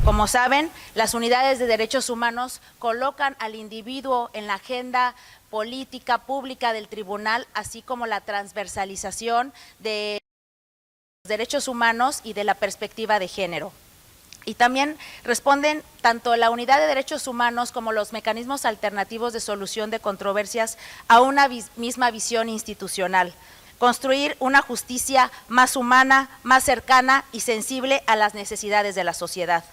Como saben, las unidades de derechos humanos colocan al individuo en la agenda política pública del tribunal, así como la transversalización de los derechos humanos y de la perspectiva de género. Y también responden tanto la unidad de derechos humanos como los mecanismos alternativos de solución de controversias a una misma visión institucional: construir una justicia más humana, más cercana y sensible a las necesidades de la sociedad.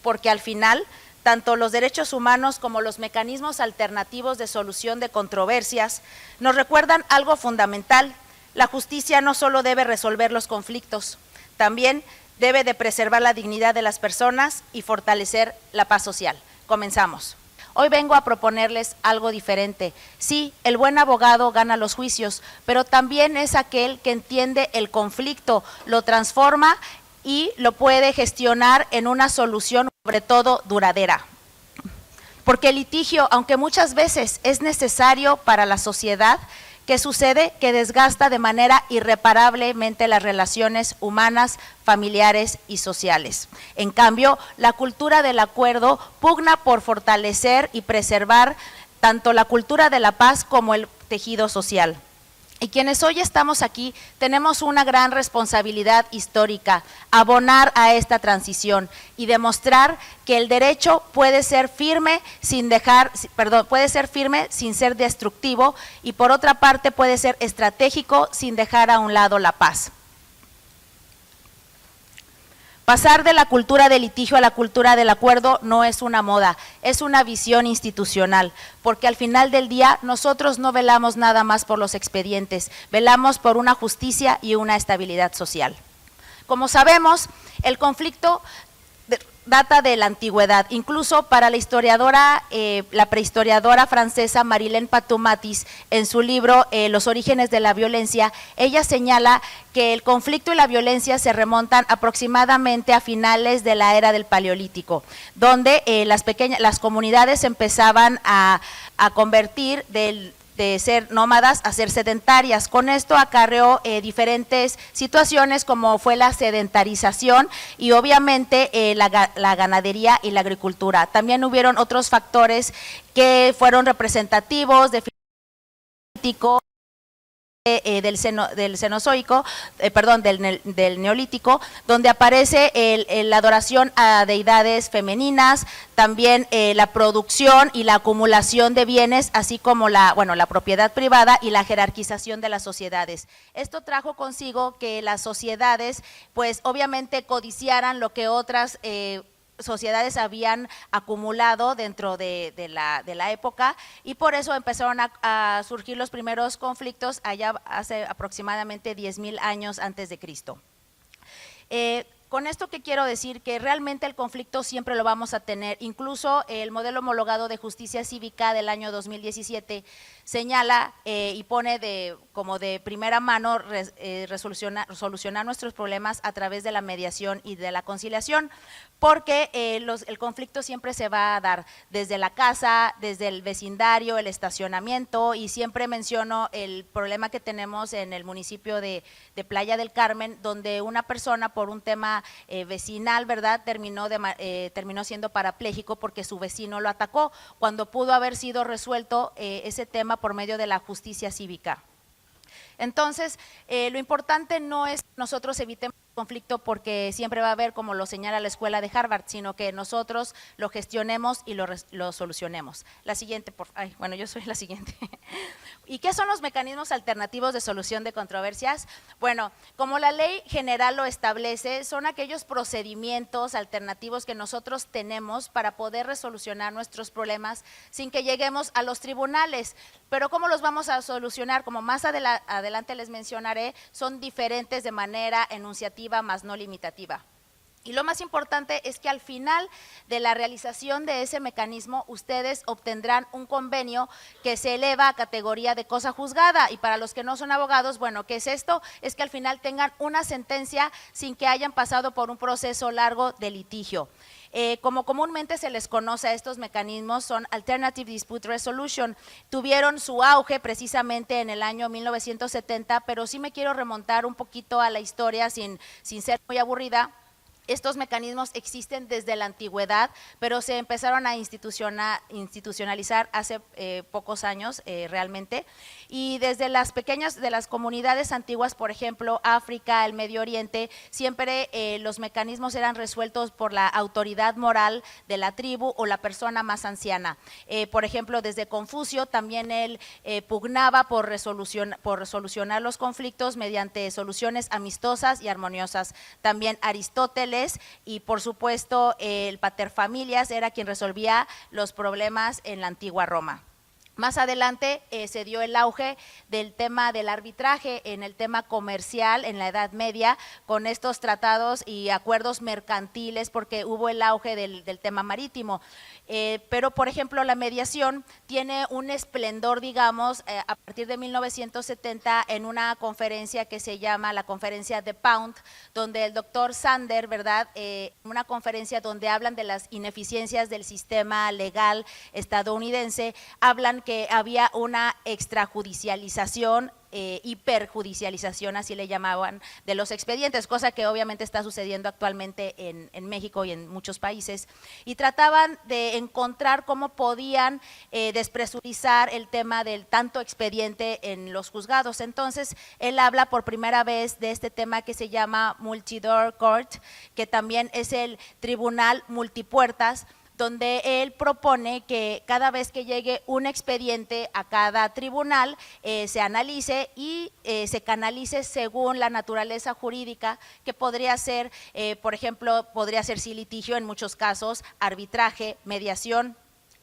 Porque al final, tanto los derechos humanos como los mecanismos alternativos de solución de controversias nos recuerdan algo fundamental: la justicia no solo debe resolver los conflictos, también debe de preservar la dignidad de las personas y fortalecer la paz social. Comenzamos. Hoy vengo a proponerles algo diferente. Sí, el buen abogado gana los juicios, pero también es aquel que entiende el conflicto, lo transforma y lo puede gestionar en una solución, sobre todo duradera. Porque el litigio, aunque muchas veces es necesario para la sociedad, ¿qué sucede? Que desgasta de manera irreparablemente las relaciones humanas, familiares y sociales. En cambio, la cultura del acuerdo pugna por fortalecer y preservar tanto la cultura de la paz como el tejido social. Y quienes hoy estamos aquí tenemos una gran responsabilidad histórica: abonar a esta transición y demostrar que el derecho puede ser firme sin ser destructivo, y por otra parte puede ser estratégico sin dejar a un lado la paz. Pasar de la cultura del litigio a la cultura del acuerdo no es una moda, es una visión institucional, porque al final del día nosotros no velamos nada más por los expedientes, velamos por una justicia y una estabilidad social. Como sabemos, el conflicto data de la antigüedad. Incluso para la historiadora, la prehistoriadora francesa Marilène Patomatis, en su libro Los orígenes de la violencia, ella señala que el conflicto y la violencia se remontan aproximadamente a finales de la era del Paleolítico, donde las comunidades empezaban a convertir de ser nómadas a ser sedentarias. Con esto acarreó diferentes situaciones, como fue la sedentarización y obviamente la ganadería y la agricultura. También hubieron otros factores que fueron representativos de del Cenozoico, del Neolítico, donde aparece la adoración a deidades femeninas, también la producción y la acumulación de bienes, así como la propiedad privada y la jerarquización de las sociedades. Esto trajo consigo que las sociedades, pues obviamente codiciaran lo que otras sociedades habían acumulado dentro de la época, y por eso empezaron a surgir los primeros conflictos allá hace aproximadamente 10,000 años antes de Cristo. Con esto que quiero decir que realmente el conflicto siempre lo vamos a tener. Incluso el modelo homologado de justicia cívica del año 2017 señala y pone como de primera mano solucionar nuestros problemas a través de la mediación y de la conciliación, porque el conflicto siempre se va a dar desde la casa, desde el vecindario, el estacionamiento, y siempre menciono el problema que tenemos en el municipio de Playa del Carmen, donde una persona por un tema vecinal, ¿verdad?, terminó siendo parapléjico porque su vecino lo atacó, cuando pudo haber sido resuelto ese tema por medio de la justicia cívica. Entonces, lo importante no es que nosotros evitemos el conflicto porque siempre va a haber, como lo señala la escuela de Harvard, sino que nosotros lo gestionemos y lo solucionemos. La siguiente, yo soy la siguiente. ¿Y qué son los mecanismos alternativos de solución de controversias? Bueno, como la ley general lo establece, son aquellos procedimientos alternativos que nosotros tenemos para poder resolucionar nuestros problemas sin que lleguemos a los tribunales. Pero ¿cómo los vamos a solucionar? Como más adelante les mencionaré, son diferentes de manera enunciativa más no limitativa. Y lo más importante es que al final de la realización de ese mecanismo, ustedes obtendrán un convenio que se eleva a categoría de cosa juzgada. Y para los que no son abogados, bueno, ¿qué es esto? Es que al final tengan una sentencia sin que hayan pasado por un proceso largo de litigio. Como comúnmente se les conoce a estos mecanismos, son Alternative Dispute Resolution. Tuvieron su auge precisamente en el año 1970, pero sí me quiero remontar un poquito a la historia sin ser muy aburrida. Estos mecanismos existen desde la antigüedad, pero se empezaron a institucionalizar hace pocos años realmente, y desde las pequeñas, de las comunidades antiguas, por ejemplo, África, el Medio Oriente, siempre los mecanismos eran resueltos por la autoridad moral de la tribu o la persona más anciana. Por ejemplo, desde Confucio también él pugnaba por resolucionar los conflictos mediante soluciones amistosas y armoniosas. También Aristóteles y por supuesto el paterfamilias era quien resolvía los problemas en la antigua Roma. Más adelante se dio el auge del tema del arbitraje en el tema comercial en la Edad Media, con estos tratados y acuerdos mercantiles, porque hubo el auge del tema marítimo. Pero, por ejemplo, la mediación tiene un esplendor, digamos, a partir de 1970 en una conferencia que se llama la Conferencia de Pound, donde el doctor Sander, ¿verdad?, una conferencia donde hablan de las ineficiencias del sistema legal estadounidense, hablan que había una extrajudicialización, hiperjudicialización, así le llamaban, de los expedientes, cosa que obviamente está sucediendo actualmente en México y en muchos países, y trataban de encontrar cómo podían despresurizar el tema del tanto expediente en los juzgados. Entonces, él habla por primera vez de este tema que se llama Multi-Door Court, que también es el tribunal multipuertas, donde él propone que cada vez que llegue un expediente a cada tribunal se analice y se canalice según la naturaleza jurídica, que podría ser, por ejemplo, podría ser sí litigio en muchos casos, arbitraje, mediación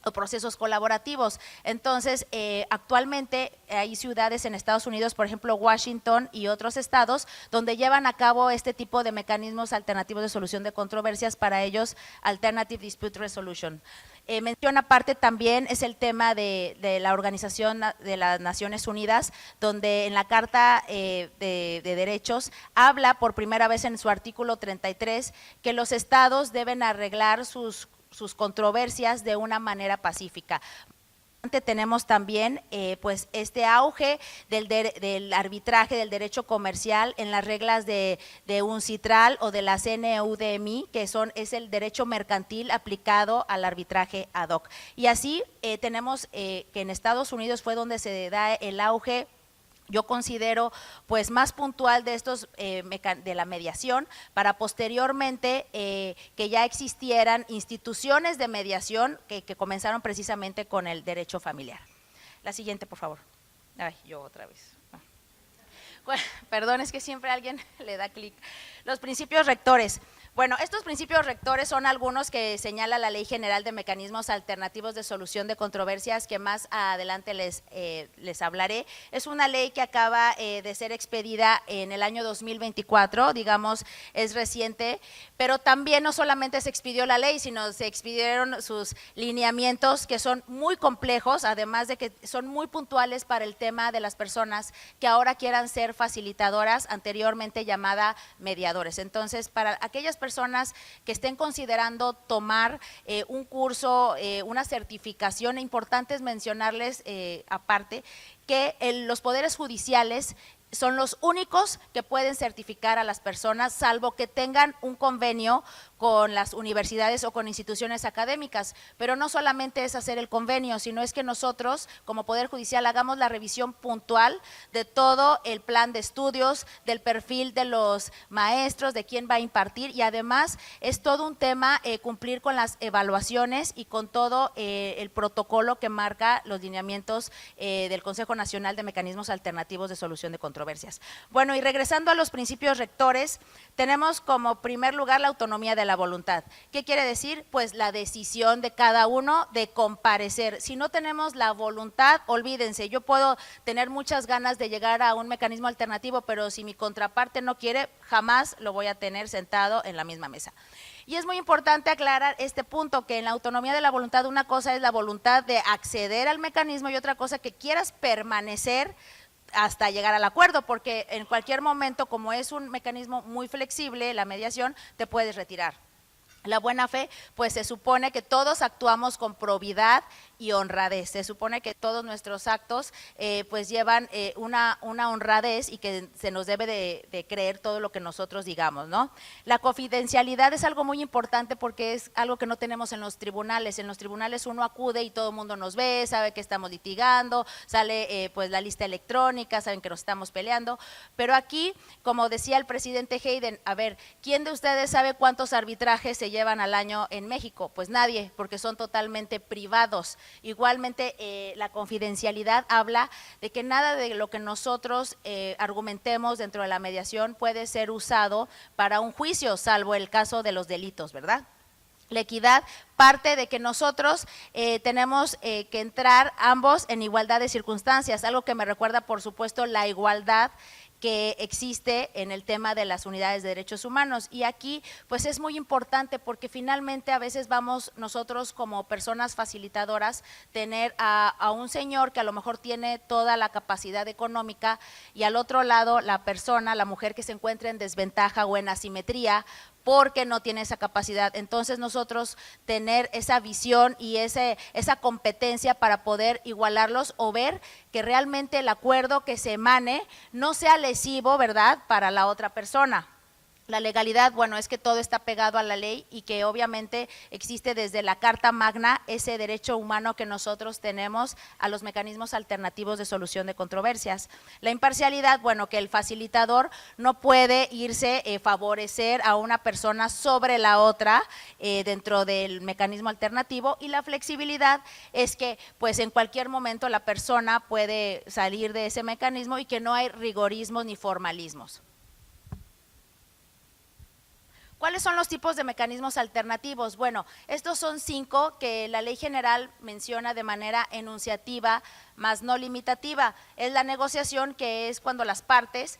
o procesos colaborativos. Entonces, actualmente hay ciudades en Estados Unidos, por ejemplo, Washington y otros estados, donde llevan a cabo este tipo de mecanismos alternativos de solución de controversias, para ellos Alternative Dispute Resolution. Mención aparte también es el tema de la Organización de las Naciones Unidas, donde en la Carta de Derechos habla por primera vez en su artículo 33 que los estados deben arreglar sus controversias de una manera pacífica. Tenemos también pues este auge del arbitraje, del derecho comercial en las reglas de UNCITRAL o de la CNUDMI, que es el derecho mercantil aplicado al arbitraje ad hoc. Y así tenemos que en Estados Unidos fue donde se da el auge, yo considero, pues más puntual de estos de la mediación, para posteriormente que ya existieran instituciones de mediación que comenzaron precisamente con el derecho familiar. La siguiente, por favor. Ay, yo otra vez. Bueno, perdón, es que siempre alguien le da clic. Los principios rectores. Bueno, estos principios rectores son algunos que señala la Ley General de Mecanismos Alternativos de Solución de Controversias, que más adelante les hablaré. Es una ley que acaba de ser expedida en el año 2024, digamos, es reciente, pero también no solamente se expidió la ley, sino se expidieron sus lineamientos, que son muy complejos, además de que son muy puntuales para el tema de las personas que ahora quieran ser facilitadoras, anteriormente llamada mediadores. Entonces, para aquellas personas que estén considerando tomar un curso, una certificación, importante es mencionarles aparte que los poderes judiciales son los únicos que pueden certificar a las personas, salvo que tengan un convenio con las universidades o con instituciones académicas, pero no solamente es hacer el convenio, sino es que nosotros como Poder Judicial hagamos la revisión puntual de todo el plan de estudios, del perfil de los maestros, de quién va a impartir, y además es todo un tema cumplir con las evaluaciones y con todo el protocolo que marca los lineamientos del Consejo Nacional de Mecanismos Alternativos de Solución de Controversias. Bueno, y regresando a los principios rectores, tenemos como primer lugar la autonomía de la voluntad. ¿Qué quiere decir? Pues la decisión de cada uno de comparecer. Si no tenemos la voluntad, olvídense, yo puedo tener muchas ganas de llegar a un mecanismo alternativo, pero si mi contraparte no quiere, jamás lo voy a tener sentado en la misma mesa. Y es muy importante aclarar este punto, que en la autonomía de la voluntad una cosa es la voluntad de acceder al mecanismo y otra cosa que quieras permanecer hasta llegar al acuerdo, porque en cualquier momento, como es un mecanismo muy flexible, la mediación, te puedes retirar. La buena fe, pues se supone que todos actuamos con probidad y honradez. Se supone que todos nuestros actos pues llevan una honradez y que se nos debe de creer todo lo que nosotros digamos, ¿no? La confidencialidad es algo muy importante porque es algo que no tenemos en los tribunales. En los tribunales uno acude y todo el mundo nos ve, sabe que estamos litigando, sale pues la lista electrónica, saben que nos estamos peleando, pero aquí, como decía el presidente Hayden, a ver, ¿quién de ustedes sabe cuántos arbitrajes se llevan al año en México? Pues nadie, porque son totalmente privados. Igualmente, la confidencialidad habla de que nada de lo que nosotros argumentemos dentro de la mediación puede ser usado para un juicio, salvo el caso de los delitos, ¿verdad? La equidad parte de que nosotros tenemos que entrar ambos en igualdad de circunstancias, algo que me recuerda, por supuesto, la igualdad que existe en el tema de las unidades de derechos humanos. Y aquí pues es muy importante porque finalmente a veces vamos nosotros como personas facilitadoras tener a un señor que a lo mejor tiene toda la capacidad económica y al otro lado la persona, la mujer que se encuentra en desventaja o en asimetría porque no tiene esa capacidad. Entonces nosotros tener esa visión y esa competencia para poder igualarlos o ver que realmente el acuerdo que se emane no sea lesivo, ¿verdad?, para la otra persona. La legalidad, bueno, es que todo está pegado a la ley y que obviamente existe desde la Carta Magna ese derecho humano que nosotros tenemos a los mecanismos alternativos de solución de controversias. La imparcialidad, bueno, que el facilitador no puede irse favorecer a una persona sobre la otra dentro del mecanismo alternativo, y la flexibilidad es que pues en cualquier momento la persona puede salir de ese mecanismo y que no hay rigorismos ni formalismos. ¿Cuáles son los tipos de mecanismos alternativos? Bueno, estos son 5 que la ley general menciona de manera enunciativa, más no limitativa. Es la negociación, que es cuando las partes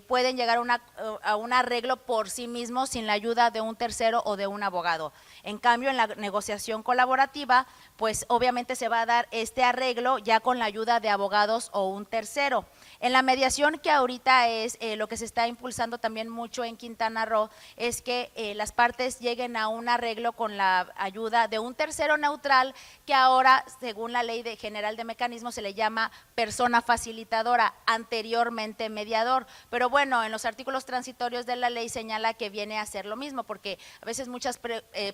pueden llegar a un arreglo por sí mismos sin la ayuda de un tercero o de un abogado. En cambio, en la negociación colaborativa, pues obviamente se va a dar este arreglo ya con la ayuda de abogados o un tercero. En la mediación, que ahorita es lo que se está impulsando también mucho en Quintana Roo, es que las partes lleguen a un arreglo con la ayuda de un tercero neutral, que ahora, según la ley general de mecanismos, se le llama persona facilitadora, anteriormente mediador. Pero bueno, en los artículos transitorios de la ley señala que viene a ser lo mismo, porque a veces muchas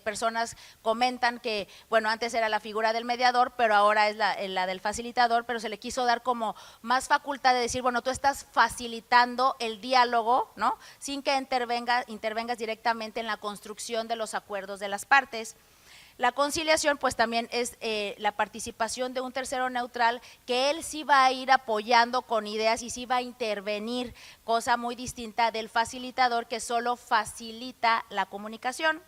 personas comentan que, bueno, antes era la figura del mediador, pero ahora es la del facilitador, pero se le quiso dar como más facultad de decir, bueno, tú estás facilitando el diálogo, ¿no?, sin que intervengas directamente en la construcción de los acuerdos de las partes. La conciliación pues también es la participación de un tercero neutral, que él sí va a ir apoyando con ideas y sí va a intervenir, cosa muy distinta del facilitador, que solo facilita la comunicación.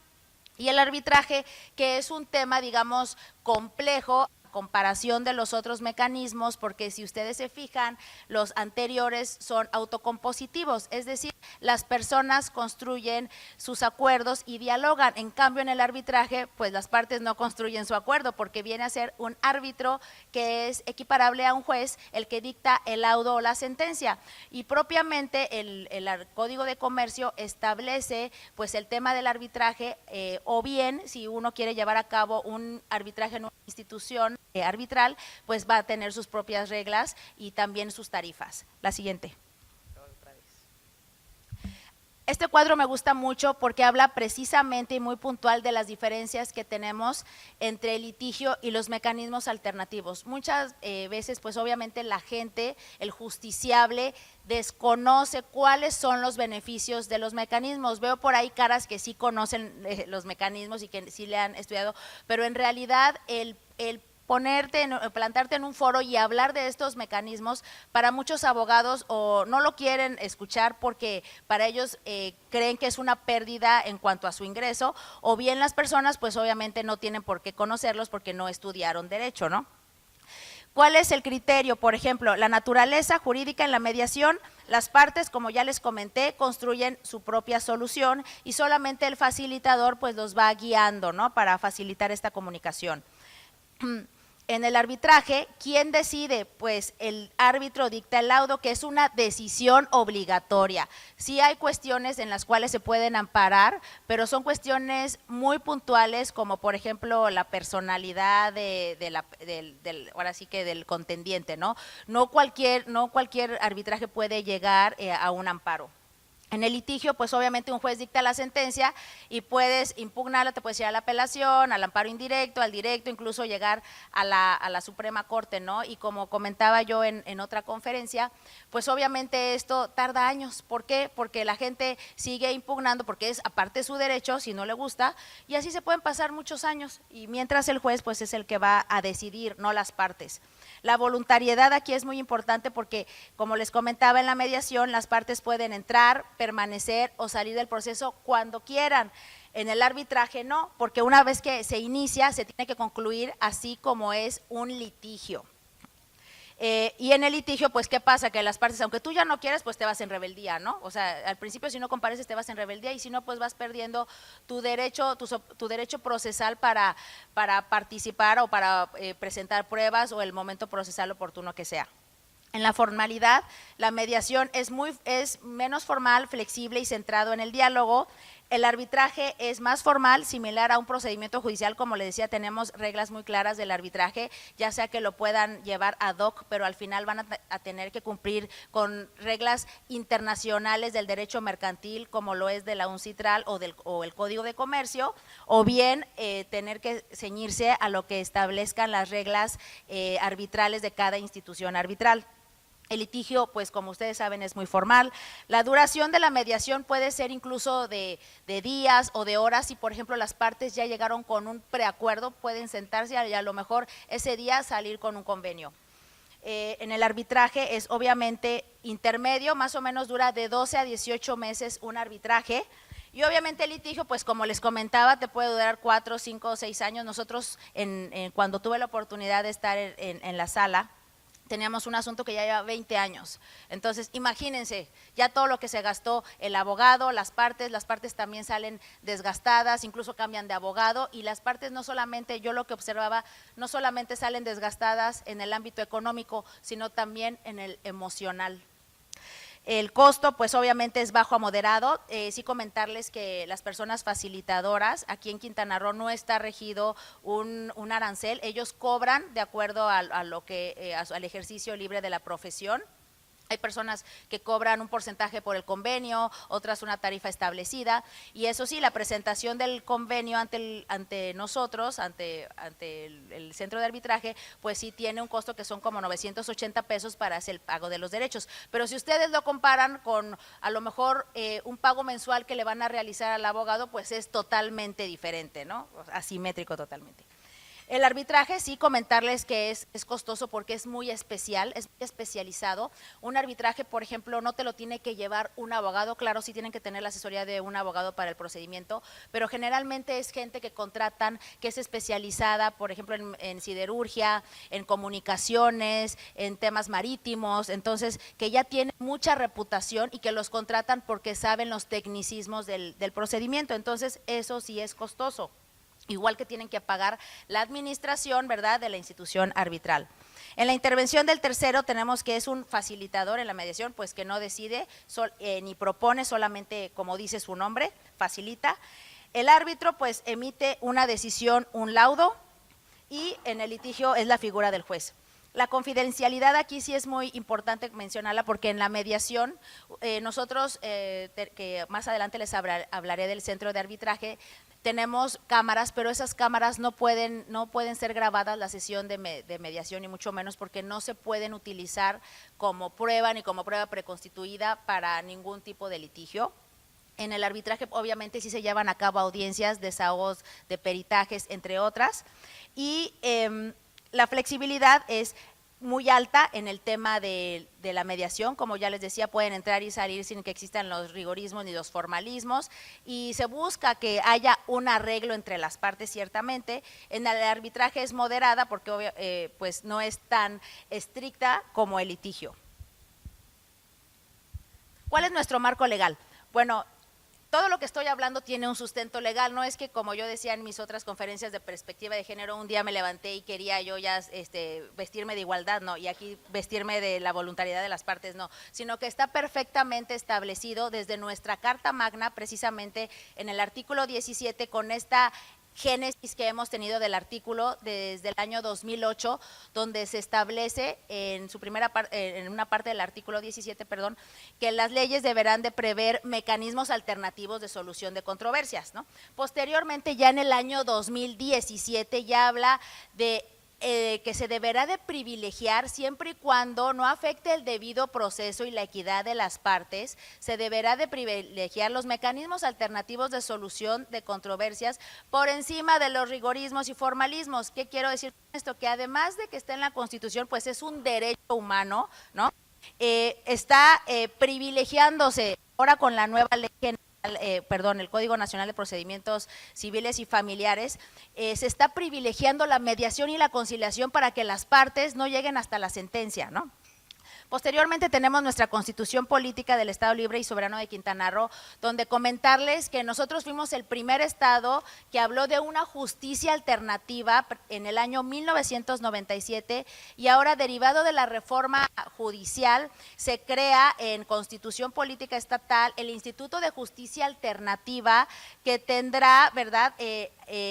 Y el arbitraje, que es un tema, digamos, complejo, comparación de los otros mecanismos, porque si ustedes se fijan, los anteriores son autocompositivos, es decir, las personas construyen sus acuerdos y dialogan. En cambio, en el arbitraje, pues las partes no construyen su acuerdo, porque viene a ser un árbitro que es equiparable a un juez, el que dicta el laudo o la sentencia. Y propiamente el Código de Comercio establece pues el tema del arbitraje, o bien si uno quiere llevar a cabo un arbitraje en una institución arbitral, pues va a tener sus propias reglas y también sus tarifas. La siguiente. Este cuadro me gusta mucho porque habla precisamente y muy puntual de las diferencias que tenemos entre el litigio y los mecanismos alternativos. Muchas veces, pues obviamente la gente, el justiciable, desconoce cuáles son los beneficios de los mecanismos. Veo por ahí caras que sí conocen los mecanismos y que sí le han estudiado, pero en realidad el plantarte en un foro y hablar de estos mecanismos, para muchos abogados o no lo quieren escuchar porque para ellos creen que es una pérdida en cuanto a su ingreso, o bien las personas pues obviamente no tienen por qué conocerlos porque no estudiaron derecho, ¿no? ¿Cuál es el criterio? Por ejemplo, la naturaleza jurídica en la mediación, las partes, como ya les comenté, construyen su propia solución y solamente el facilitador pues los va guiando, ¿no?, para facilitar esta comunicación. En el arbitraje, ¿quién decide? Pues el árbitro dicta el laudo, que es una decisión obligatoria. Sí hay cuestiones en las cuales se pueden amparar, pero son cuestiones muy puntuales, como por ejemplo la personalidad ahora sí que del contendiente, ¿no? No cualquier arbitraje puede llegar a un amparo. En el litigio, pues obviamente un juez dicta la sentencia y puedes impugnarla, te puedes ir a la apelación, al amparo indirecto, al directo, incluso llegar a la Suprema Corte, ¿no? Y como comentaba yo en otra conferencia, pues obviamente esto tarda años. ¿Por qué? Porque la gente sigue impugnando, porque es aparte su derecho, si no le gusta, y así se pueden pasar muchos años. Y mientras el juez, pues es el que va a decidir, no las partes. La voluntariedad aquí es muy importante porque, como les comentaba en la mediación, las partes pueden entrar, permanecer o salir del proceso cuando quieran. En el arbitraje no, porque una vez que se inicia se tiene que concluir así como es un litigio. Y en el litigio, pues, ¿qué pasa? Que las partes, aunque tú ya no quieres, pues te vas en rebeldía, ¿no? O sea, al principio si no compareces te vas en rebeldía y si no, pues vas perdiendo tu derecho procesal para participar o para presentar pruebas o el momento procesal oportuno que sea. En la formalidad, la mediación es menos formal, flexible y centrado en el diálogo. El arbitraje es más formal, similar a un procedimiento judicial. Como le decía, tenemos reglas muy claras del arbitraje, ya sea que lo puedan llevar ad hoc, pero al final van a tener que cumplir con reglas internacionales del derecho mercantil, como lo es de la UNCITRAL o el Código de Comercio, o bien tener que ceñirse a lo que establezcan las reglas arbitrales de cada institución arbitral. El litigio, pues como ustedes saben, es muy formal. La duración de la mediación puede ser incluso de días o de horas. Si, por ejemplo, las partes ya llegaron con un preacuerdo, pueden sentarse y a lo mejor ese día salir con un convenio. En el arbitraje es obviamente intermedio, más o menos dura de 12 a 18 meses un arbitraje. Y obviamente el litigio, pues como les comentaba, te puede durar 4, 5 o 6 años. Nosotros, cuando tuve la oportunidad de estar en la sala, teníamos un asunto que ya lleva 20 años. Entonces, imagínense, ya todo lo que se gastó el abogado, las partes también salen desgastadas, incluso cambian de abogado, y las partes no solamente, yo lo que observaba, no solamente salen desgastadas en el ámbito económico, sino también en el emocional. El costo, pues obviamente es bajo a moderado. Sí comentarles que las personas facilitadoras, aquí en Quintana Roo no está regido un arancel, ellos cobran de acuerdo al ejercicio libre de la profesión. Hay personas que cobran un porcentaje por el convenio, otras una tarifa establecida, y eso sí, la presentación del convenio ante nosotros, ante el centro de arbitraje, pues sí tiene un costo que son como 980 pesos para hacer el pago de los derechos. Pero si ustedes lo comparan con a lo mejor un pago mensual que le van a realizar al abogado, pues es totalmente diferente, ¿no? Asimétrico totalmente. El arbitraje, sí, comentarles que es costoso porque es muy especial, es muy especializado. Un arbitraje, por ejemplo, no te lo tiene que llevar un abogado, claro, sí tienen que tener la asesoría de un abogado para el procedimiento, pero generalmente es gente que contratan, que es especializada, por ejemplo, en siderurgia, en comunicaciones, en temas marítimos, entonces, que ya tienen mucha reputación y que los contratan porque saben los tecnicismos del procedimiento, entonces eso sí es costoso. Igual que tienen que pagar la administración, ¿verdad?, de la institución arbitral. En la intervención del tercero tenemos que es un facilitador en la mediación, pues que no decide ni propone, solamente como dice su nombre, facilita. El árbitro pues emite una decisión, un laudo, y en el litigio es la figura del juez. La confidencialidad aquí sí es muy importante mencionarla porque en la mediación nosotros, que más adelante les hablaré del centro de arbitraje, tenemos cámaras, pero esas cámaras no pueden ser grabadas la sesión de mediación, ni mucho menos porque no se pueden utilizar como prueba ni como prueba preconstituida para ningún tipo de litigio. En el arbitraje obviamente sí se llevan a cabo audiencias, desahogos de peritajes, entre otras, y la flexibilidad es muy alta en el tema de la mediación, como ya les decía, pueden entrar y salir sin que existan los rigorismos ni los formalismos, y se busca que haya un arreglo entre las partes ciertamente. En el arbitraje es moderada porque pues no es tan estricta como el litigio. ¿Cuál es nuestro marco legal? Bueno, todo lo que estoy hablando tiene un sustento legal, no es que como yo decía en mis otras conferencias de perspectiva de género, un día me levanté y quería yo ya vestirme de igualdad, no, y aquí vestirme de la voluntariedad de las partes, no, sino que está perfectamente establecido desde nuestra Carta Magna, precisamente en el artículo 17, con esta génesis que hemos tenido del artículo desde el año 2008, donde se establece en su primera en una parte del artículo 17, perdón, que las leyes deberán de prever mecanismos alternativos de solución de controversias, ¿no? Posteriormente, ya en el año 2017 ya habla de que se deberá de privilegiar siempre y cuando no afecte el debido proceso y la equidad de las partes, se deberá de privilegiar los mecanismos alternativos de solución de controversias por encima de los rigorismos y formalismos. ¿Qué quiero decir con esto? Que además de que está en la Constitución, pues es un derecho humano, ¿no? Está privilegiándose ahora con la nueva ley general, el Código Nacional de Procedimientos Civiles y Familiares, se está privilegiando la mediación y la conciliación para que las partes no lleguen hasta la sentencia, ¿no? Posteriormente tenemos nuestra Constitución Política del Estado Libre y Soberano de Quintana Roo, donde comentarles que nosotros fuimos el primer estado que habló de una justicia alternativa en el año 1997 y ahora, derivado de la reforma judicial, se crea en Constitución Política Estatal el Instituto de Justicia Alternativa, que tendrá, ¿verdad?,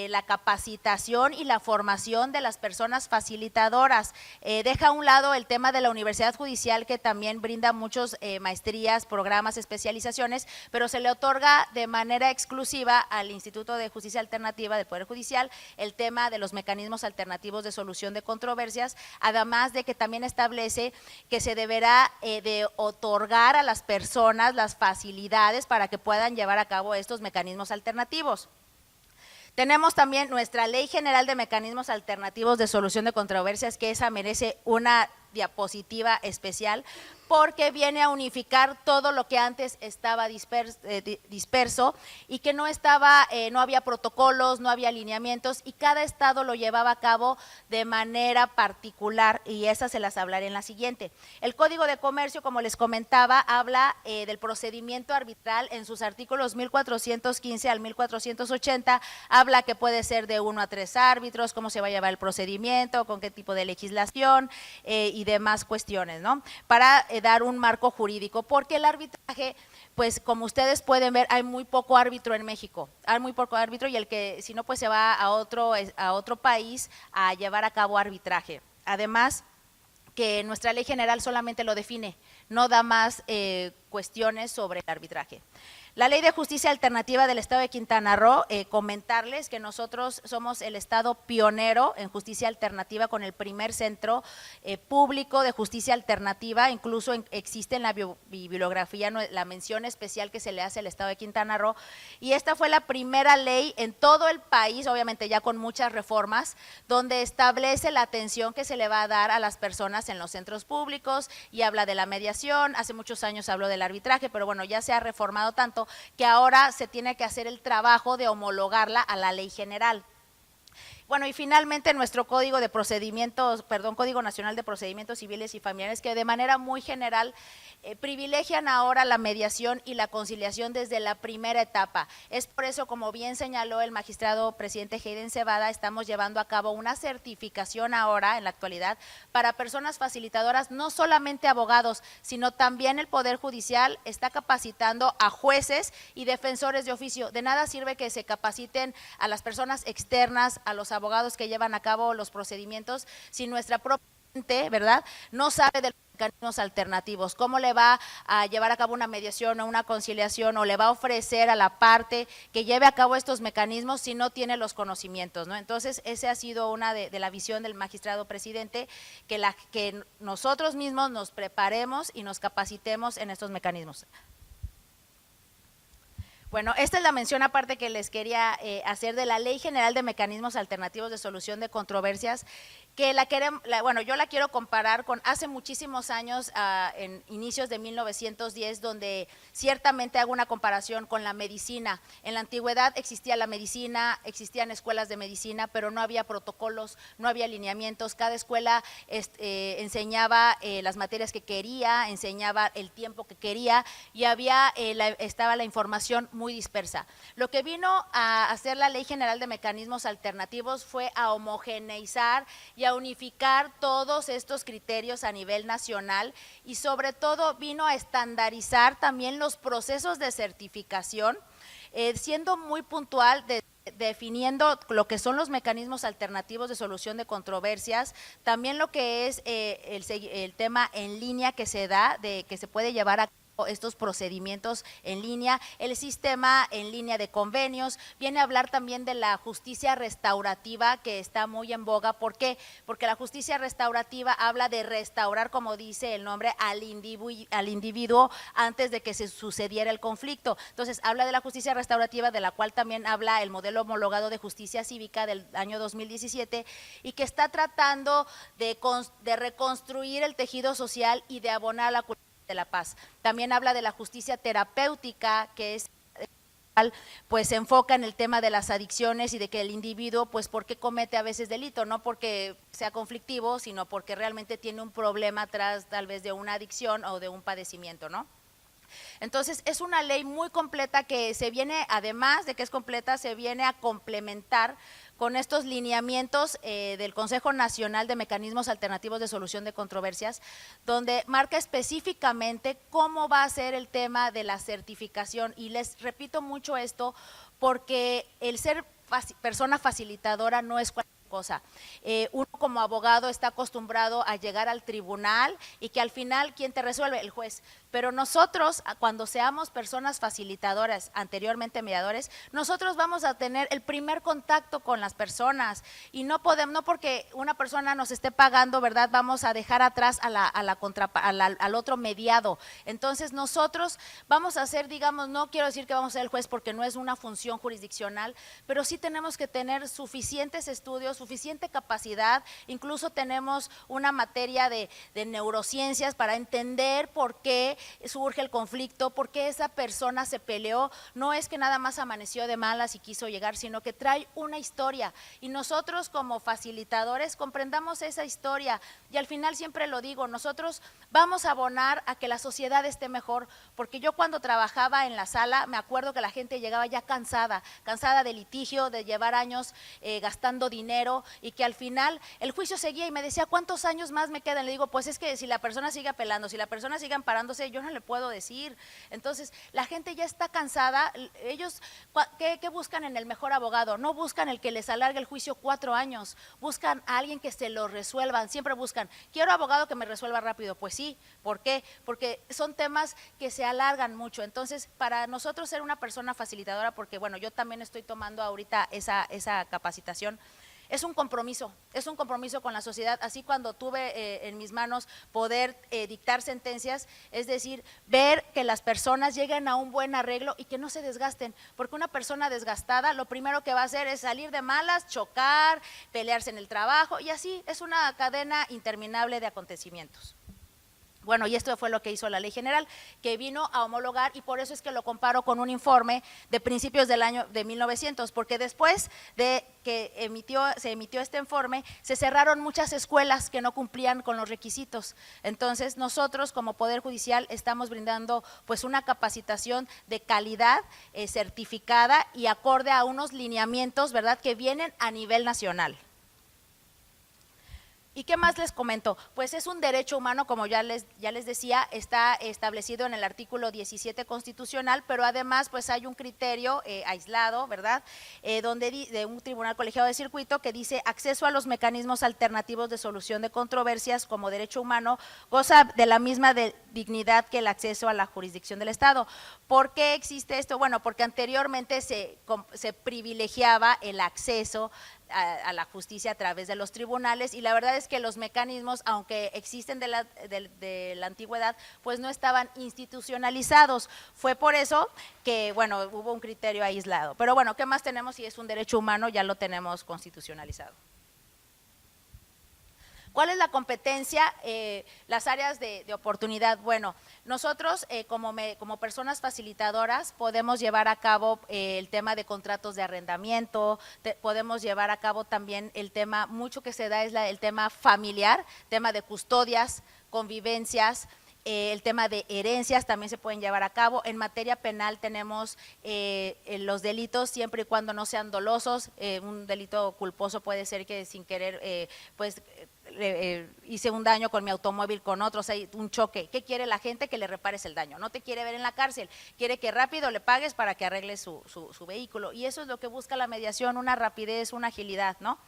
la capacitación y la formación de las personas facilitadoras. Deja a un lado el tema de la Universidad Judicial, que también brinda muchos maestrías, programas, especializaciones, pero se le otorga de manera exclusiva al Instituto de Justicia Alternativa del Poder Judicial el tema de los mecanismos alternativos de solución de controversias, además de que también establece que se deberá de otorgar a las personas las facilidades para que puedan llevar a cabo estos mecanismos alternativos. Tenemos también nuestra Ley General de Mecanismos Alternativos de Solución de Controversias, que esa merece una diapositiva especial porque viene a unificar todo lo que antes estaba disperso y que no había protocolos, no había lineamientos y cada estado lo llevaba a cabo de manera particular, y esas se las hablaré en la siguiente. El Código de Comercio, como les comentaba, habla del procedimiento arbitral en sus artículos 1415 al 1480, habla que puede ser de 1 a 3 árbitros, cómo se va a llevar el procedimiento, con qué tipo de legislación y demás cuestiones, ¿no? Para dar un marco jurídico, porque el arbitraje, pues como ustedes pueden ver, hay muy poco árbitro en México, hay muy poco árbitro, y el que si no, pues se va a otro país a llevar a cabo arbitraje. Además, que nuestra ley general solamente lo define, no da más cuestiones sobre el arbitraje. La Ley de Justicia Alternativa del Estado de Quintana Roo, comentarles que nosotros somos el estado pionero en justicia alternativa, con el primer centro público de justicia alternativa. Incluso existe en la bibliografía la mención especial que se le hace al estado de Quintana Roo, y esta fue la primera ley en todo el país, obviamente ya con muchas reformas, donde establece la atención que se le va a dar a las personas en los centros públicos, y habla de la mediación. Hace muchos años habló del arbitraje, pero bueno, ya se ha reformado tanto que ahora se tiene que hacer el trabajo de homologarla a la ley general. Bueno, y finalmente nuestro Código Nacional de Procedimientos Civiles y Familiares, que de manera muy general privilegian ahora la mediación y la conciliación desde la primera etapa. Es por eso, como bien señaló el magistrado presidente Hayden Cebada, estamos llevando a cabo una certificación ahora, en la actualidad, para personas facilitadoras, no solamente abogados, sino también el Poder Judicial está capacitando a jueces y defensores de oficio. De nada sirve que se capaciten a las personas externas, a los abogados que llevan a cabo los procedimientos, si nuestra propia gente, ¿verdad?, no sabe de los mecanismos alternativos, cómo le va a llevar a cabo una mediación o una conciliación, o le va a ofrecer a la parte que lleve a cabo estos mecanismos si no tiene los conocimientos, ¿no? Entonces, esa ha sido una de la visión del magistrado presidente, que nosotros mismos nos preparemos y nos capacitemos en estos mecanismos. Bueno, esta es la mención aparte que les quería hacer de la Ley General de Mecanismos Alternativos de Solución de Controversias, que yo la quiero comparar con hace muchísimos años, en inicios de 1910, donde ciertamente hago una comparación con la medicina. En la antigüedad existía la medicina, existían escuelas de medicina, pero no había protocolos, no había lineamientos. Cada escuela enseñaba las materias que quería, enseñaba el tiempo que quería, y estaba la información muy dispersa. Lo que vino a hacer la Ley General de Mecanismos Alternativos fue a homogeneizar y a unificar todos estos criterios a nivel nacional y sobre todo vino a estandarizar también los procesos de certificación, siendo muy puntual definiendo lo que son los mecanismos alternativos de solución de controversias, también lo que es el tema en línea que se da, de que se puede llevar a cabo estos procedimientos en línea, el sistema en línea de convenios, viene a hablar también de la justicia restaurativa que está muy en boga. ¿Por qué? Porque la justicia restaurativa habla de restaurar, como dice el nombre, al individuo antes de que se sucediera el conflicto. Entonces, habla de la justicia restaurativa, de la cual también habla el modelo homologado de justicia cívica del año 2017 y que está tratando de reconstruir el tejido social y de abonar la cultura de la paz. También habla de la justicia terapéutica, que es pues se enfoca en el tema de las adicciones y de que el individuo, pues, ¿por qué comete a veces delito? No porque sea conflictivo, sino porque realmente tiene un problema atrás, tal vez de una adicción o de un padecimiento, ¿no? Entonces, es una ley muy completa que se viene, además de que es completa, se viene a complementar con estos lineamientos del Consejo Nacional de Mecanismos Alternativos de Solución de Controversias, donde marca específicamente cómo va a ser el tema de la certificación. Y les repito mucho esto porque el ser persona facilitadora no es cualquier cosa. Uno como abogado está acostumbrado a llegar al tribunal y que al final, ¿quién te resuelve? El juez. Pero nosotros, cuando seamos personas facilitadoras, anteriormente mediadores, nosotros vamos a tener el primer contacto con las personas y no podemos, no porque una persona nos esté pagando, ¿verdad? Vamos a dejar atrás al otro mediado. Entonces nosotros vamos a ser, digamos, no quiero decir que vamos a ser el juez porque no es una función jurisdiccional, pero sí tenemos que tener suficientes estudios, suficiente capacidad, incluso tenemos una materia de neurociencias para entender por qué surge el conflicto, por qué esa persona se peleó. No es que nada más amaneció de malas y quiso llegar, sino que trae una historia y nosotros como facilitadores comprendamos esa historia y al final siempre lo digo, nosotros vamos a abonar a que la sociedad esté mejor, porque yo cuando trabajaba en la sala me acuerdo que la gente llegaba ya cansada de litigio, de llevar años gastando dinero y que al final el juicio seguía y me decía, ¿cuántos años más me quedan? Le digo, pues es que si la persona sigue apelando, si la persona sigue amparándose, yo no le puedo decir. Entonces, la gente ya está cansada. Ellos, ¿qué buscan en el mejor abogado? No buscan el que les alargue el juicio 4 años, buscan a alguien que se lo resuelvan. Siempre buscan, quiero abogado que me resuelva rápido. Pues sí, ¿por qué? Porque son temas que se alargan mucho. Entonces, para nosotros ser una persona facilitadora, porque bueno, yo también estoy tomando ahorita esa capacitación, es un compromiso con la sociedad. Así cuando tuve en mis manos poder dictar sentencias, es decir, ver que las personas lleguen a un buen arreglo y que no se desgasten, porque una persona desgastada lo primero que va a hacer es salir de malas, chocar, pelearse en el trabajo y así es una cadena interminable de acontecimientos. Bueno, y esto fue lo que hizo la Ley General, que vino a homologar, y por eso es que lo comparo con un informe de principios del año de 1900, porque después de que se emitió este informe, se cerraron muchas escuelas que no cumplían con los requisitos. Entonces, nosotros como Poder Judicial estamos brindando pues una capacitación de calidad certificada y acorde a unos lineamientos, ¿verdad?, que vienen a nivel nacional. ¿Y qué más les comento? Pues es un derecho humano, como ya les decía, está establecido en el artículo 17 constitucional, pero además pues hay un criterio aislado, ¿verdad?, de un tribunal colegiado de circuito que dice acceso a los mecanismos alternativos de solución de controversias como derecho humano, goza de la misma dignidad que el acceso a la jurisdicción del Estado. ¿Por qué existe esto? Bueno, porque anteriormente se privilegiaba el acceso a la justicia a través de los tribunales y la verdad es que los mecanismos, aunque existen de la antigüedad, pues no estaban institucionalizados. Fue por eso que, bueno, hubo un criterio aislado. Pero bueno, ¿qué más tenemos? Si es un derecho humano, ya lo tenemos constitucionalizado. ¿Cuál es la competencia? Las áreas de oportunidad. Bueno, nosotros como personas facilitadoras podemos llevar a cabo el tema de contratos de arrendamiento, podemos llevar a cabo también el tema, mucho que se da es el tema familiar, tema de custodias, convivencias, el tema de herencias también se pueden llevar a cabo. En materia penal tenemos los delitos siempre y cuando no sean dolosos. Un delito culposo puede ser que sin querer hice un daño con mi automóvil con otros, hay un choque. ¿Qué quiere la gente? Que le repares el daño. No te quiere ver en la cárcel, quiere que rápido le pagues para que arregles su vehículo. Y eso es lo que busca la mediación, una rapidez, una agilidad, ¿no?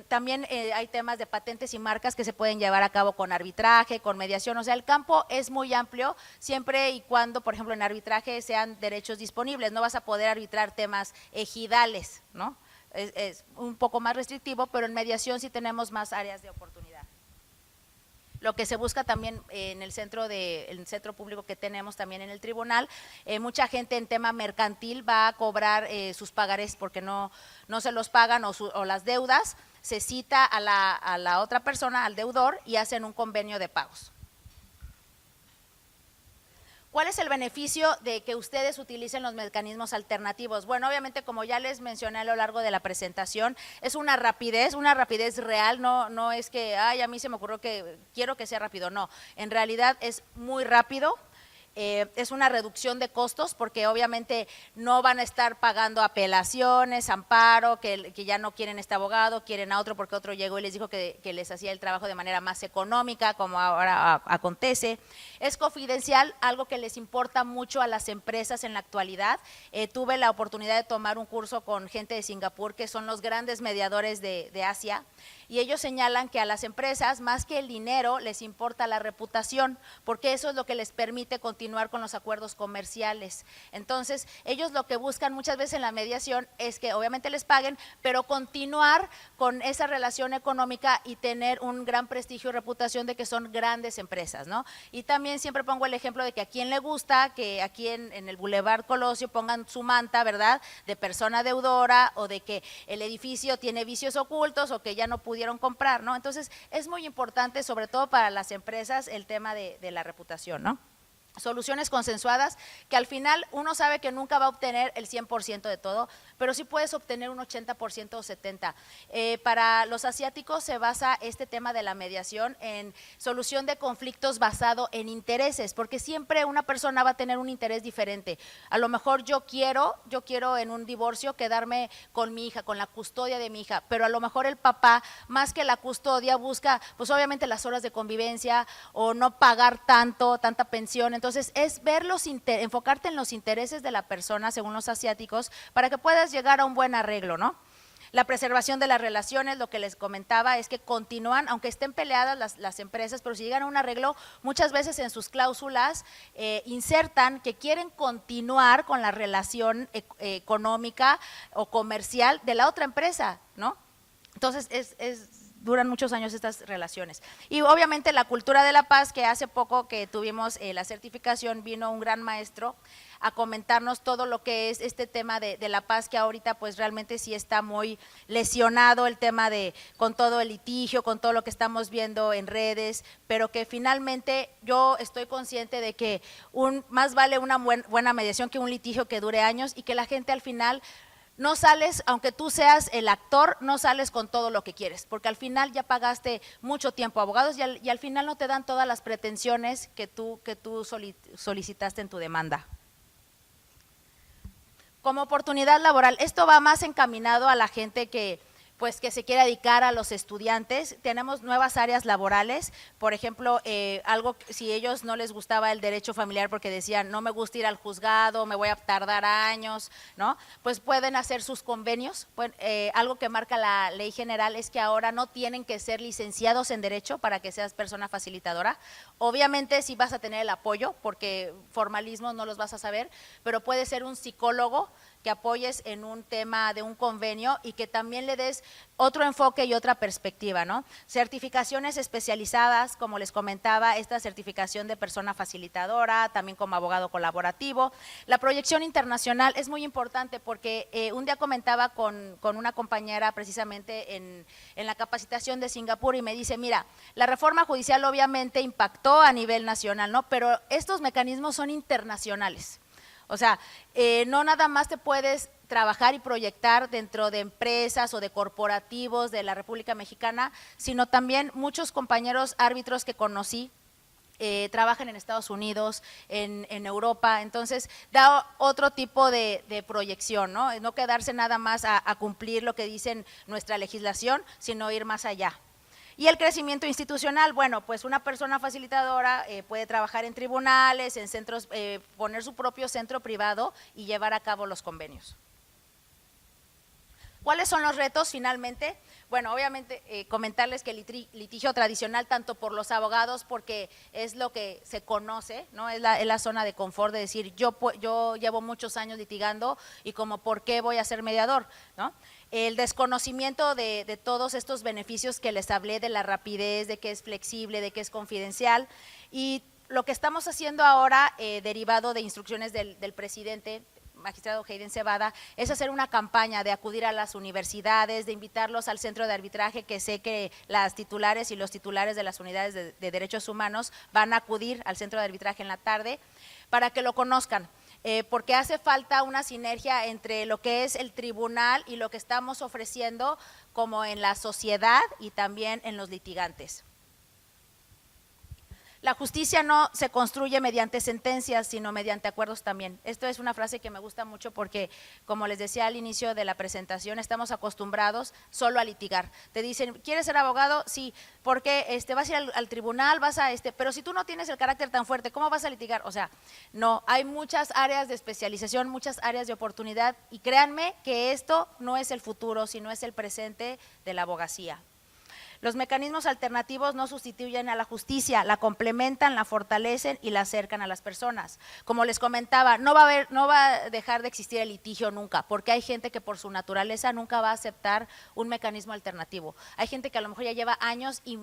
También hay temas de patentes y marcas que se pueden llevar a cabo con arbitraje, con mediación, o sea, el campo es muy amplio, siempre y cuando, por ejemplo, en arbitraje sean derechos disponibles, no vas a poder arbitrar temas ejidales, ¿no? Es un poco más restrictivo, pero en mediación sí tenemos más áreas de oportunidad. Lo que se busca también en el centro público que tenemos también en el tribunal, mucha gente en tema mercantil va a cobrar sus pagarés porque no se los pagan o las deudas, se cita a la otra persona, al deudor, y hacen un convenio de pagos. ¿Cuál es el beneficio de que ustedes utilicen los mecanismos alternativos? Bueno, obviamente, como ya les mencioné a lo largo de la presentación, es una rapidez real, no es que, ay, a mí se me ocurrió que quiero que sea rápido, no, en realidad es muy rápido. Es una reducción de costos porque obviamente no van a estar pagando apelaciones, amparo, que ya no quieren este abogado, quieren a otro porque otro llegó y les dijo que les hacía el trabajo de manera más económica, como ahora acontece. Es confidencial, algo que les importa mucho a las empresas en la actualidad. Tuve la oportunidad de tomar un curso con gente de Singapur, que son los grandes mediadores de Asia, y ellos señalan que a las empresas, más que el dinero, les importa la reputación, porque eso es lo que les permite continuar con los acuerdos comerciales. Entonces, ellos lo que buscan muchas veces en la mediación es que obviamente les paguen, pero continuar con esa relación económica y tener un gran prestigio y reputación de que son grandes empresas, ¿no? Y también siempre pongo el ejemplo de que a quien le gusta que aquí en el Boulevard Colosio pongan su manta, ¿verdad?, de persona deudora, o de que el edificio tiene vicios ocultos o que ya no pudieron comprar, ¿no? Entonces, es muy importante, sobre todo para las empresas, el tema de la reputación, ¿no? Soluciones consensuadas, que al final uno sabe que nunca va a obtener el 100% de todo, pero sí puedes obtener un 80% o 70%. Para los asiáticos se basa este tema de la mediación en solución de conflictos basado en intereses, porque siempre una persona va a tener un interés diferente. A lo mejor yo quiero en un divorcio quedarme con mi hija, con la custodia de mi hija, pero a lo mejor el papá, más que la custodia, busca pues obviamente las horas de convivencia o no pagar tanta pensión. Entonces, es ver enfocarte en los intereses de la persona, según los asiáticos, para que puedas llegar a un buen arreglo, ¿no? La preservación de las relaciones, lo que les comentaba, es que continúan, aunque estén peleadas las empresas, pero si llegan a un arreglo, muchas veces en sus cláusulas insertan que quieren continuar con la relación económica o comercial de la otra empresa, ¿no? Entonces, duran muchos años estas relaciones. Y obviamente la cultura de la paz, que hace poco que tuvimos la certificación, vino un gran maestro a comentarnos todo lo que es este tema de la paz, que ahorita pues realmente sí está muy lesionado el tema con todo el litigio, con todo lo que estamos viendo en redes, pero que finalmente yo estoy consciente de que más vale una buena mediación que un litigio que dure años, y que la gente al final no sales, aunque tú seas el actor, no sales con todo lo que quieres, porque al final ya pagaste mucho tiempo a abogados y al final no te dan todas las pretensiones que tú solicitaste en tu demanda. Como oportunidad laboral, esto va más encaminado a la gente que se quiere dedicar a los estudiantes. Tenemos nuevas áreas laborales, por ejemplo, si ellos no les gustaba el derecho familiar porque decían, no me gusta ir al juzgado, me voy a tardar años, ¿no? Pues pueden hacer sus convenios. Algo que marca la ley general es que ahora no tienen que ser licenciados en derecho para que seas persona facilitadora. Obviamente sí vas a tener el apoyo, porque formalismos no los vas a saber, pero puede ser un psicólogo que apoyes en un tema de un convenio y que también le des otro enfoque y otra perspectiva, ¿no? Certificaciones especializadas, como les comentaba, esta certificación de persona facilitadora, también como abogado colaborativo. La proyección internacional es muy importante porque un día comentaba con una compañera precisamente en la capacitación de Singapur, y me dice, mira, la reforma judicial obviamente impactó a nivel nacional, ¿no? Pero estos mecanismos son internacionales. O sea, no nada más te puedes trabajar y proyectar dentro de empresas o de corporativos de la República Mexicana, sino también muchos compañeros árbitros que conocí trabajan en Estados Unidos, en Europa, entonces da otro tipo de proyección, ¿no? No quedarse nada más a cumplir lo que dice nuestra legislación, sino ir más allá. Y el crecimiento institucional, bueno, pues una persona facilitadora puede trabajar en tribunales, en centros, poner su propio centro privado y llevar a cabo los convenios. ¿Cuáles son los retos finalmente? Bueno, obviamente comentarles que el litigio tradicional, tanto por los abogados, porque es lo que se conoce, ¿no? Es la zona de confort de decir, yo llevo muchos años litigando y como por qué voy a ser mediador, ¿no? El desconocimiento de todos estos beneficios que les hablé, de la rapidez, de que es flexible, de que es confidencial, y lo que estamos haciendo ahora, derivado de instrucciones del presidente, magistrado Hayden Cebada, es hacer una campaña de acudir a las universidades, de invitarlos al centro de arbitraje, que sé que las titulares y los titulares de las unidades de derechos humanos van a acudir al centro de arbitraje en la tarde, para que lo conozcan. Porque hace falta una sinergia entre lo que es el tribunal y lo que estamos ofreciendo como en la sociedad y también en los litigantes. La justicia no se construye mediante sentencias, sino mediante acuerdos también. Esto es una frase que me gusta mucho porque, como les decía al inicio de la presentación, estamos acostumbrados solo a litigar. Te dicen, ¿quieres ser abogado? Sí, porque vas a ir al tribunal, pero si tú no tienes el carácter tan fuerte, ¿cómo vas a litigar? O sea, no, hay muchas áreas de especialización, muchas áreas de oportunidad, y créanme que esto no es el futuro, sino es el presente de la abogacía. Los mecanismos alternativos no sustituyen a la justicia, la complementan, la fortalecen y la acercan a las personas. Como les comentaba, no va a dejar de existir el litigio nunca, porque hay gente que por su naturaleza nunca va a aceptar un mecanismo alternativo. Hay gente que a lo mejor ya lleva años y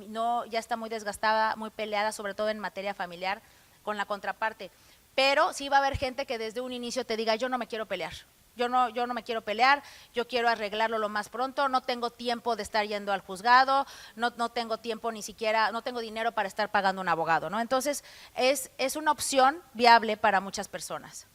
ya está muy desgastada, muy peleada, sobre todo en materia familiar, con la contraparte. Pero sí va a haber gente que desde un inicio te diga, yo no me quiero pelear. Yo no me quiero pelear, yo quiero arreglarlo lo más pronto, no tengo tiempo de estar yendo al juzgado, no tengo tiempo ni siquiera, no tengo dinero para estar pagando un abogado, ¿no? Entonces, es una opción viable para muchas personas.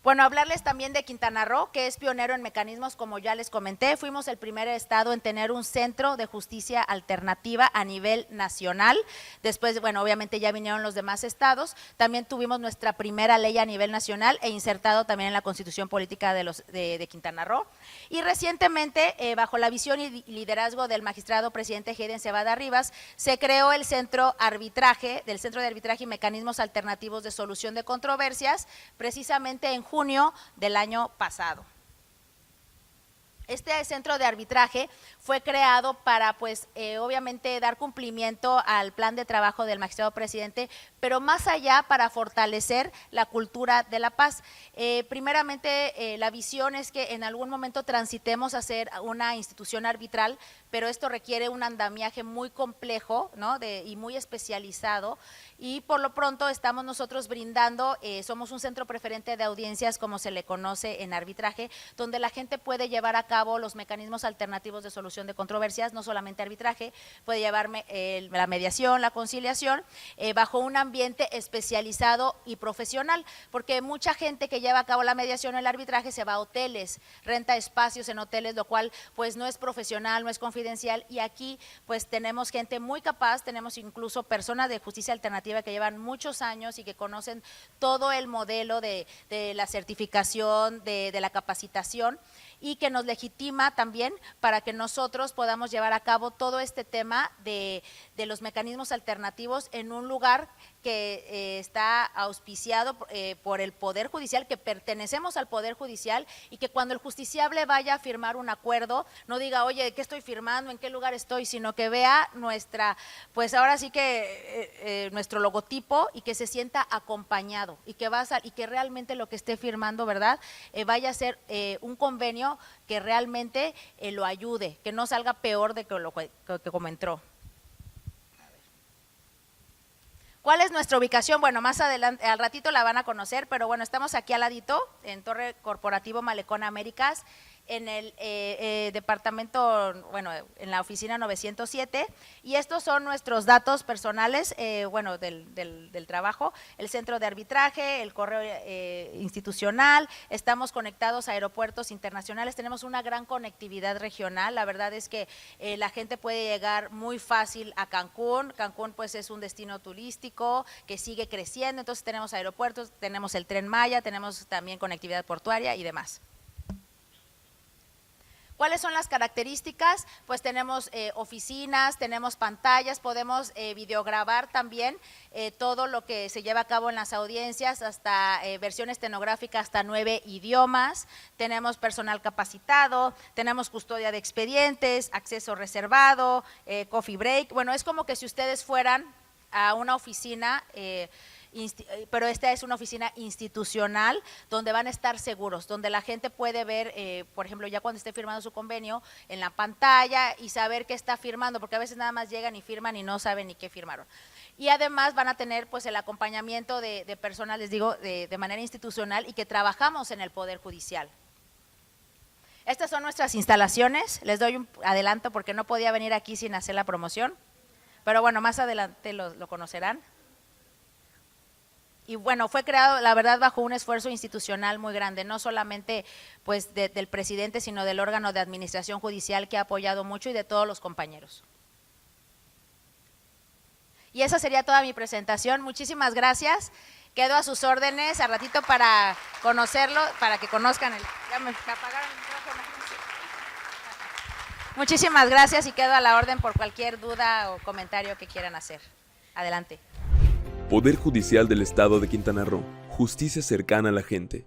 Bueno, hablarles también de Quintana Roo, que es pionero en mecanismos, como ya les comenté. Fuimos el primer estado en tener un centro de justicia alternativa a nivel nacional. Después, bueno, obviamente ya vinieron los demás estados. También tuvimos nuestra primera ley a nivel nacional e insertado también en la Constitución Política de Quintana Roo. Y recientemente, bajo la visión y liderazgo del magistrado presidente Hayden Cebada Rivas, se creó el Centro de Arbitraje y Mecanismos Alternativos de Solución de Controversias, precisamente en junio del año pasado. Este centro de arbitraje fue creado para, pues, obviamente dar cumplimiento al plan de trabajo del magistrado presidente, pero más allá para fortalecer la cultura de la paz. Primeramente, la visión es que en algún momento transitemos a ser una institución arbitral, pero esto requiere un andamiaje muy complejo, ¿no? Y muy especializado, y por lo pronto estamos nosotros brindando, somos un centro preferente de audiencias, como se le conoce en arbitraje, donde la gente puede llevar a cabo los mecanismos alternativos de solución de controversias, no solamente arbitraje, puede llevar la mediación, la conciliación, bajo un ambiente especializado y profesional, porque mucha gente que lleva a cabo la mediación o el arbitraje se va a hoteles, renta espacios en hoteles, lo cual pues no es profesional, no es confidencial, y aquí pues tenemos gente muy capaz, tenemos incluso personas de justicia alternativa que llevan muchos años y que conocen todo el modelo de la certificación, de la capacitación, y que nos legitima también para que nosotros podamos llevar a cabo todo este tema de los mecanismos alternativos en un lugar que está auspiciado por el Poder Judicial, que pertenecemos al Poder Judicial, y que cuando el justiciable vaya a firmar un acuerdo, no diga, oye, ¿qué estoy firmando? ¿En qué lugar estoy? Sino que vea pues ahora sí que nuestro logotipo, y que se sienta acompañado, y que realmente lo que esté firmando, ¿verdad? Vaya a ser un convenio que realmente lo ayude, que no salga peor de que como entró. ¿Cuál es nuestra ubicación? Bueno, más adelante, al ratito la van a conocer, pero bueno, estamos aquí al ladito, en Torre Corporativo Malecón Américas, en el departamento, bueno, en la oficina 907, y estos son nuestros datos personales, bueno, del trabajo, el centro de arbitraje, el correo institucional, estamos conectados a aeropuertos internacionales, tenemos una gran conectividad regional, la verdad es que la gente puede llegar muy fácil a Cancún. Cancún pues es un destino turístico que sigue creciendo, entonces tenemos aeropuertos, tenemos el Tren Maya, tenemos también conectividad portuaria y demás. ¿Cuáles son las características? Pues tenemos oficinas, tenemos pantallas, podemos videograbar también todo lo que se lleva a cabo en las audiencias, hasta versión estenográfica hasta 9 idiomas, tenemos personal capacitado, tenemos custodia de expedientes, acceso reservado, coffee break. Bueno, es como que si ustedes fueran a una oficina, pero esta es una oficina institucional donde van a estar seguros, donde la gente puede ver, por ejemplo, ya cuando esté firmando su convenio, en la pantalla y saber qué está firmando, porque a veces nada más llegan y firman y no saben ni qué firmaron. Y además van a tener pues el acompañamiento de personas, les digo, de manera institucional y que trabajamos en el Poder Judicial. Estas son nuestras instalaciones, les doy un adelanto porque no podía venir aquí sin hacer la promoción, pero bueno, más adelante lo conocerán. Y bueno, fue creado, la verdad, bajo un esfuerzo institucional muy grande, no solamente pues del presidente, sino del órgano de administración judicial que ha apoyado mucho y de todos los compañeros. Y esa sería toda mi presentación. Muchísimas gracias. Quedo a sus órdenes al ratito para conocerlo, para que conozcan el… Ya me apagaron el micrófono. Muchísimas gracias y quedo a la orden por cualquier duda o comentario que quieran hacer. Adelante. Poder Judicial del Estado de Quintana Roo. Justicia cercana a la gente.